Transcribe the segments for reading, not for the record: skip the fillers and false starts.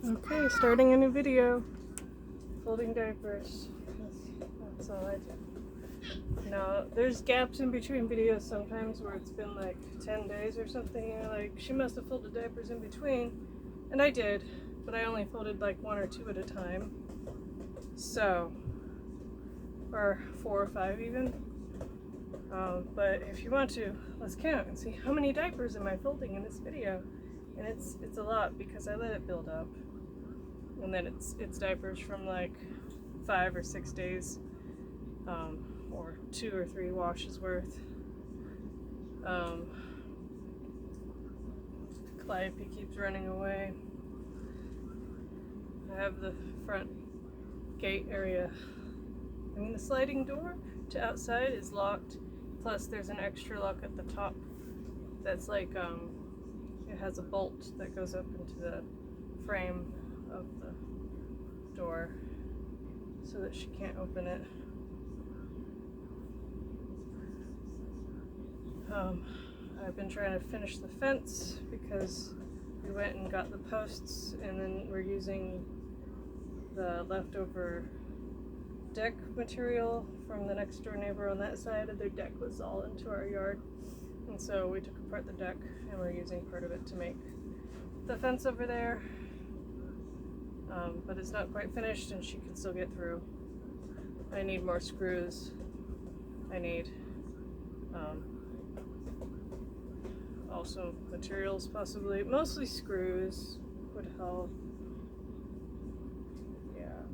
Okay, starting a new video. Folding diapers. That's all I do. Now, there's gaps in between videos sometimes where it's been like 10 days or something. And you're like, she must have folded diapers in between. And I did, but I only folded like 1 or 2 at a time. So, or 4 or 5 even. But if you want to, let's count and see how many diapers am I folding in this video. And it's a lot because I let it build up. And then it's diapers from like 5 or 6 days, or 2 or 3 washes worth. Calliope keeps running away. I have the front gate area. I mean, the sliding door to outside is locked. Plus, there's an extra lock at the top that's like it has a bolt that goes up into the frame of the door so that she can't open it. I've been trying to finish the fence because we went and got the posts, and then we're using the leftover deck material from the next door neighbor on that side. Their deck was all into our yard, and so we took apart the deck and we're using part of it to make the fence over there. But it's not quite finished and she can still get through. I need more screws. I need also materials, possibly. Mostly screws would help. Yeah.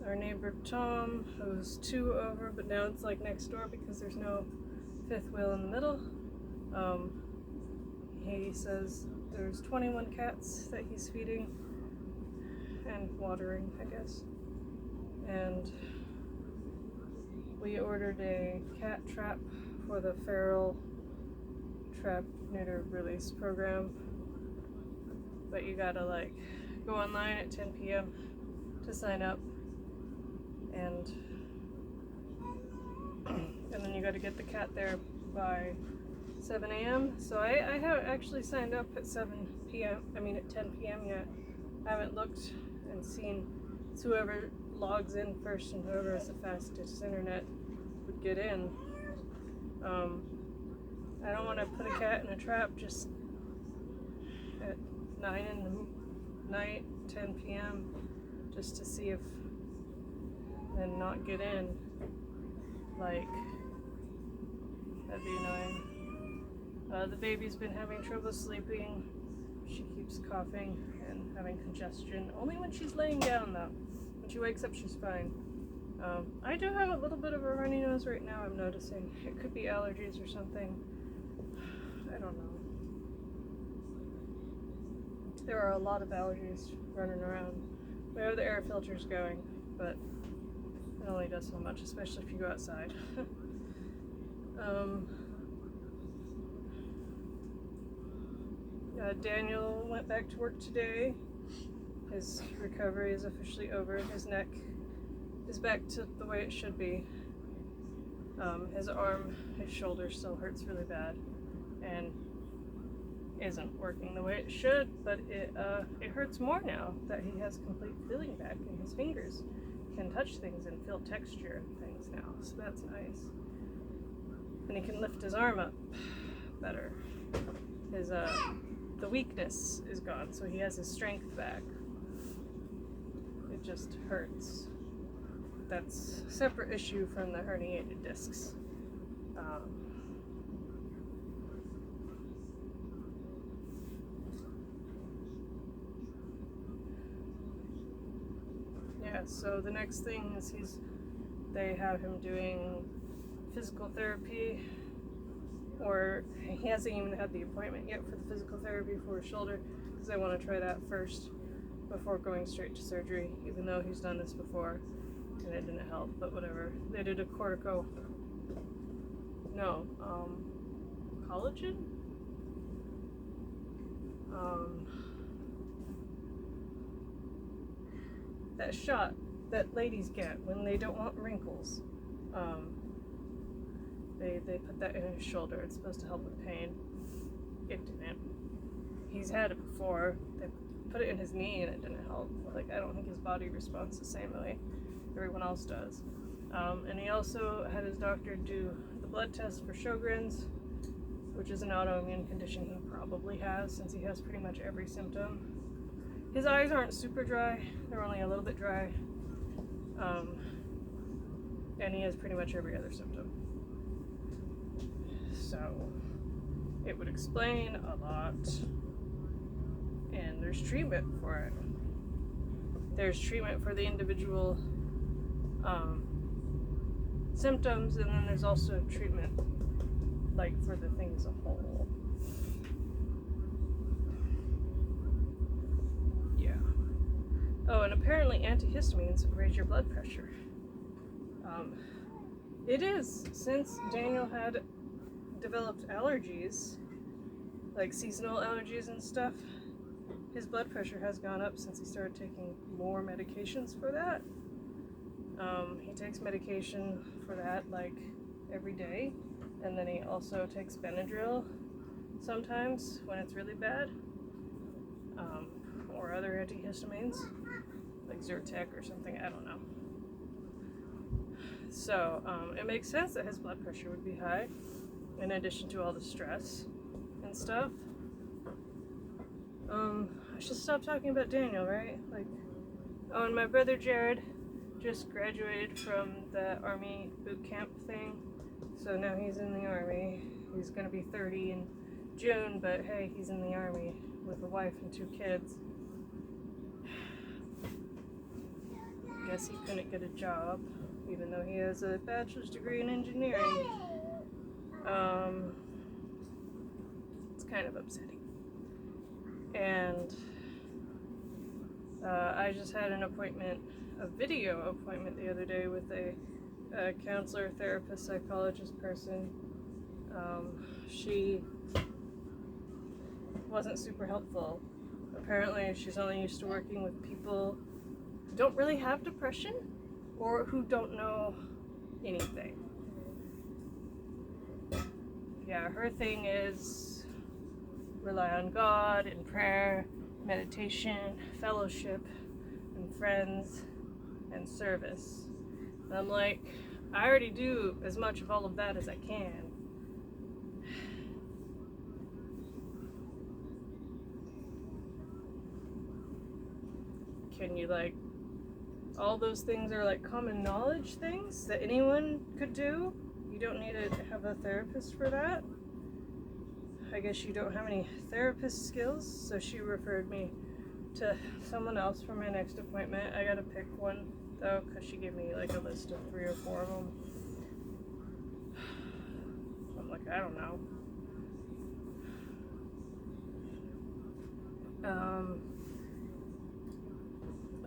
Our neighbor Tom, who's 2 over, but now it's like next door because there's no 5th wheel in the middle. He says there's 21 cats that he's feeding and watering, I guess. And we ordered a cat trap for the feral trap neuter release program. But you gotta like go online at 10 p.m. to sign up, and then you gotta get the cat there by 7 a.m. So I haven't actually signed up at 7 p.m. I mean at 10 p.m. yet. I haven't looked and seen. It's whoever logs in first and whoever has the fastest internet would get in. I don't want to put a cat in a trap just at 9 in the night, 10 p.m. just to see if and not get in. Like, that'd be annoying. The baby's been having trouble sleeping. She keeps coughing and having congestion. Only when she's laying down though. When she wakes up, she's fine. I do have a little bit of a runny nose right now, I'm noticing. It could be allergies or something. I don't know. There are a lot of allergies running around. We have the air filters going, but it only does so much, especially if you go outside. Daniel went back to work today. His recovery is officially over. His neck is back to the way it should be. His arm, his shoulder still hurts really bad and isn't working the way it should, but it hurts more now that he has complete feeling back and his fingers can touch things and feel texture and things now, so that's nice. And he can lift his arm up better. His the weakness is gone, so he has his strength back. It just hurts. That's a separate issue from the herniated discs. Yeah, so the next thing is they have him doing physical therapy, or he hasn't even had the appointment yet for the physical therapy for his shoulder because I want to try that first before going straight to surgery, even though he's done this before and it didn't help, but whatever. They did a collagen? That shot that ladies get when they don't want wrinkles. They put that in his shoulder. It's supposed to help with pain. It didn't. He's had it before. They put it in his knee and it didn't help. Like, I don't think his body responds the same way everyone else does. And he also had his doctor do the blood test for Sjogren's, which is an autoimmune condition he probably has, since he has pretty much every symptom. His eyes aren't super dry, they're only a little bit dry. And he has pretty much every other symptom. So it would explain a lot. And there's treatment for it. There's treatment for the individual symptoms, and then there's also treatment like for the thing as a whole. Yeah. Oh, and apparently antihistamines raise your blood pressure. It is, since Daniel had developed allergies, like seasonal allergies and stuff, his blood pressure has gone up since he started taking more medications for that. He takes medication for that like every day, and then he also takes Benadryl sometimes when it's really bad, or other antihistamines like Zyrtec or something, I don't know. So it makes sense that his blood pressure would be high, in addition to all the stress and stuff. I should stop talking about Daniel, right? Like, oh, and my brother Jared just graduated from the Army boot camp thing, so now he's in the Army. He's gonna be 30 in June, but hey, he's in the Army with a wife and 2 kids. Guess he couldn't get a job, even though he has a bachelor's degree in engineering. It's kind of upsetting. And I just had an appointment, a video appointment the other day with a counselor, therapist, psychologist person. She wasn't super helpful. Apparently she's only used to working with people who don't really have depression or who don't know anything. Yeah, her thing is rely on God and prayer, meditation, fellowship, and friends, and service. And I'm like, I already do as much of all of that as I can. Can you, like, all those things are like common knowledge things that anyone could do? You don't need to have a therapist for that. I guess you don't have any therapist skills, so she referred me to someone else for my next appointment. I gotta pick one though, because she gave me like a list of 3 or 4 of them. I'm like, I don't know.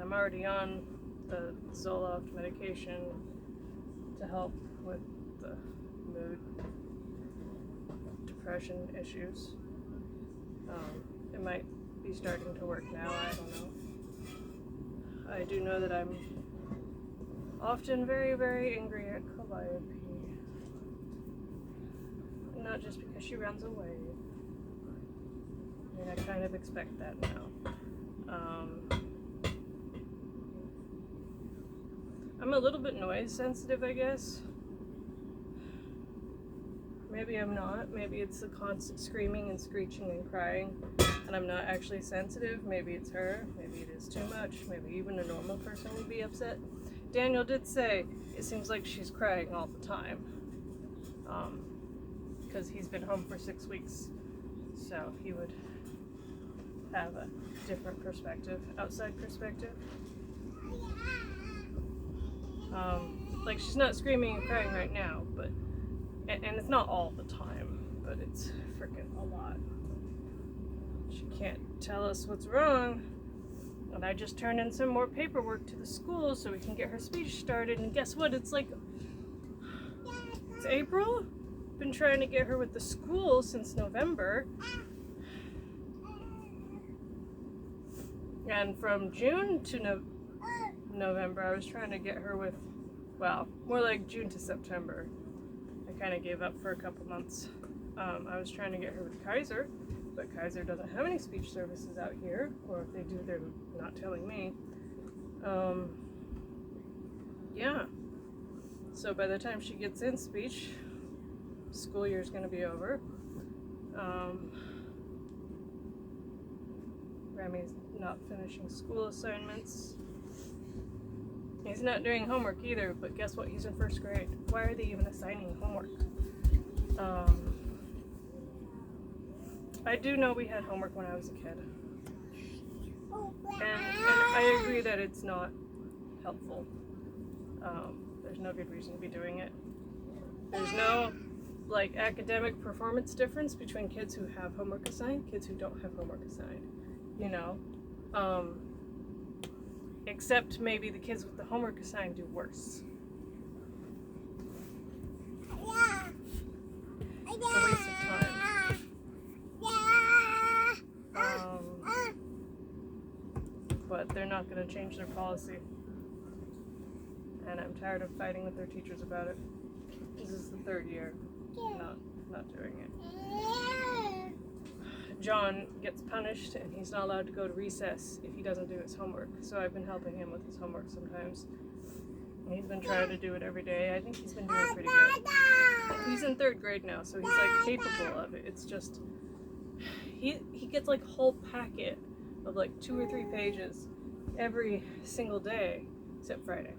I'm already on the Zoloft medication to help with the mood, depression issues. It might be starting to work now, I don't know. I do know that I'm often very, very angry at Calliope. Not just because she runs away. I mean, I kind of expect that now. I'm a little bit noise sensitive, I guess. Maybe I'm not. Maybe it's the constant screaming and screeching and crying, and I'm not actually sensitive. Maybe it's her. Maybe it is too much. Maybe even a normal person would be upset. Daniel did say it seems like she's crying all the time, because he's been home for 6 weeks, so he would have a different perspective, outside perspective. Like, she's not screaming and crying right now, but and it's not all the time, but it's freaking a lot. She can't tell us what's wrong, and I just turned in some more paperwork to the school so we can get her speech started, and guess what? It's like, it's April? Been trying to get her with the school since November. And from June to November, I was trying to get her with, well, more like June to September. I kind of gave up for a couple months. I was trying to get her with Kaiser, but Kaiser doesn't have any speech services out here, or if they do, they're not telling me. Yeah. So by the time she gets in speech, school year's going to be over. Remy's not finishing school assignments. He's not doing homework either, but guess what? He's in first grade. Why are they even assigning homework? I do know we had homework when I was a kid. And I agree that it's not helpful. There's no good reason to be doing it. There's no like academic performance difference between kids who have homework assigned, kids who don't have homework assigned, you know. Except maybe the kids with the homework assigned do worse. It's a waste of time. But they're not going to change their policy. And I'm tired of fighting with their teachers about it. This is the third year not doing it. John gets punished and he's not allowed to go to recess if he doesn't do his homework. So I've been helping him with his homework sometimes. And he's been trying to do it every day. I think he's been doing pretty good. He's in third grade now, so he's like capable of it. It's just he gets like a whole packet of like 2 or 3 pages every single day except Friday.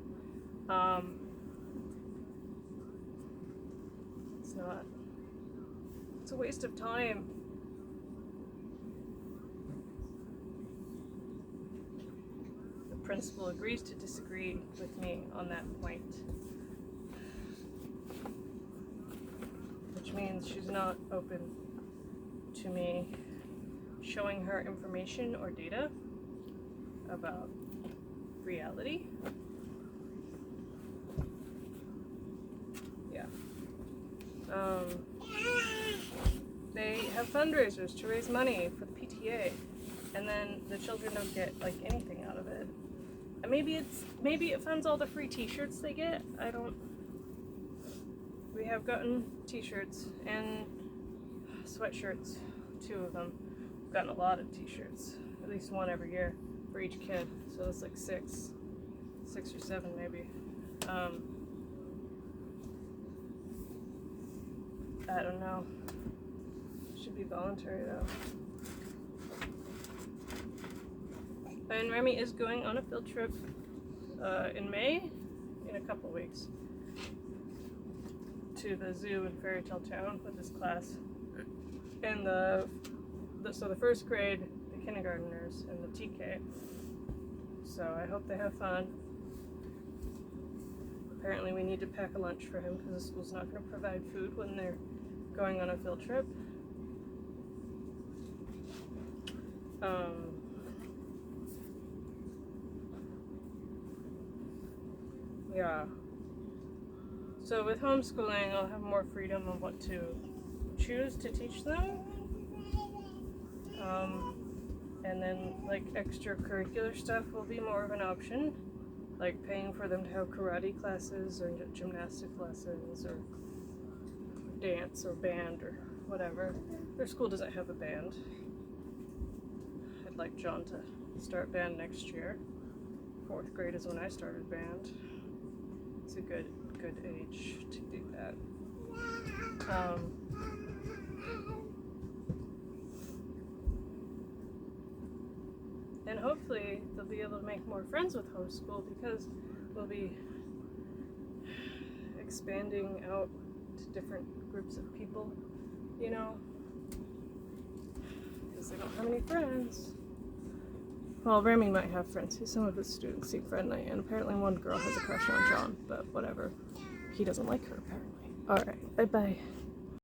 It's a waste of time. The principal agrees to disagree with me on that point, which means she's not open to me showing her information or data about reality. Yeah. They have fundraisers to raise money for the PTA, and then the children don't get like anything out of it. And maybe it funds all the free T-shirts they get. We have gotten T-shirts and sweatshirts, 2 of them. We've gotten a lot of T-shirts, at least 1 every year for each kid. So it's like 6 or 7 maybe. I don't know. Should be voluntary though. And Remy is going on a field trip in May, in a couple weeks, to the zoo in Fairy Tale Town with his class. And so the first grade, the kindergartners, and the TK. So I hope they have fun. Apparently we need to pack a lunch for him because the school's not going to provide food when they're going on a field trip. Yeah. So with homeschooling, I'll have more freedom on what to choose to teach them. And then like extracurricular stuff will be more of an option, like paying for them to have karate classes or gymnastic lessons or dance or band or whatever. Their school doesn't have a band. I'd like John to start band next year. 4th grade is when I started band. It's a good age to do that. And hopefully they'll be able to make more friends with homeschool because we'll be expanding out to different groups of people, you know, because they don't have any friends. Well, Remy might have friends. Some of his students seem friendly, and apparently one girl has a crush on John, but whatever. He doesn't like her, apparently. Alright, bye-bye.